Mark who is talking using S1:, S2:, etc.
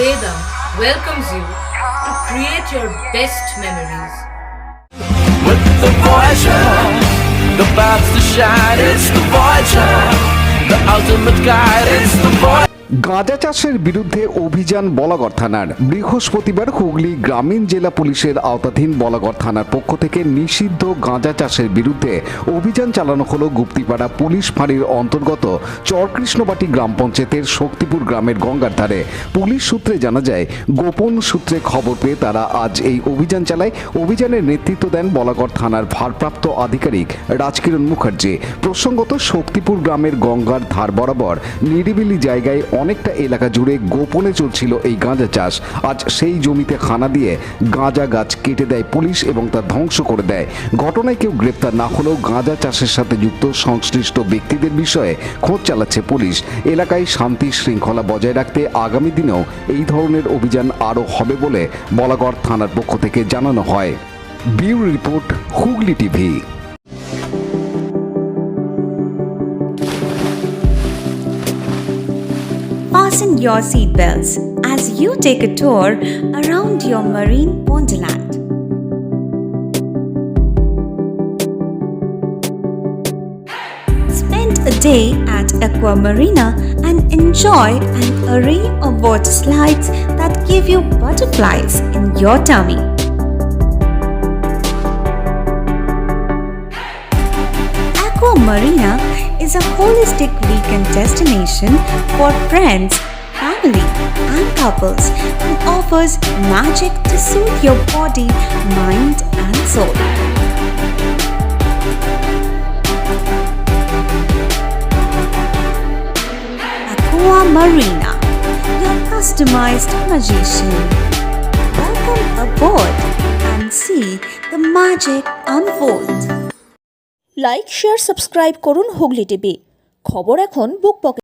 S1: Vedam welcomes you to create your best memories.
S2: With the Voyager, the paths to shine, it's the Voyager, the ultimate guide, it's the Voyager.
S3: গাঁজা চাষের বিরুদ্ধে অভিযান বলাগড় থানার। বৃহস্পতিবার হুগলি গ্রামীণ জেলা পুলিশের আওতাধীন বলাগড় থানার পক্ষ থেকে নিষিদ্ধ গাঁজা চাষের বিরুদ্ধে অভিযান চালানো হলো গুপ্তিপাড়া পুলিশ ফাঁড়ির অন্তর্গত চরকৃষ্ণবাটি গ্রাম পঞ্চায়েতের শক্তিপুর গ্রামের গঙ্গার ধারে। পুলিশ সূত্রে জানা যায়, গোপন সূত্রে খবর পেয়ে তারা আজ এই অভিযান চালায়। অভিযানের নেতৃত্ব দেন বলাগড় থানার ভারপ্রাপ্ত আধিকারিক রাজকিরণ মুখার্জি। প্রসঙ্গত, শক্তিপুর গ্রামের গঙ্গার ধার বরাবর নিরিবিলি জায়গায় অনেকটা এলাকা জুড়ে গোপনে চলছিল এই গাঁজা চাষ। আজ সেই জমিতে খানা দিয়ে গাঁজা গাছ কেটে দেয় পুলিশ এবং তা ধ্বংস করে দেয়। ঘটনায় কেউ গ্রেপ্তার না হলেও গাঁজা চাষের সাথে যুক্ত সংশ্লিষ্ট ব্যক্তিদের বিষয়ে খোঁজ চালাচ্ছে পুলিশ। এলাকায় শান্তি শৃঙ্খলা বজায় রাখতে আগামী দিনেও এই ধরনের অভিযান আরও হবে বলে বলাগড় থানার পক্ষ থেকে জানানো হয়। Bureau report, Hooghly TV.
S4: Fasten your seatbelts as you take a tour around your marine wonderland. Spend a day at Aqua Marina and enjoy an array of water slides that give you butterflies in your tummy. Aqua Marina is a holistic weekend destination for friends, family, and couples and offers magic to soothe your body, mind, and soul. Aqua Marina, your customized magician. Welcome aboard and see the magic unfold.
S5: Like, share, subscribe করুন Hooghly TV. খবর এখন বুক pocket.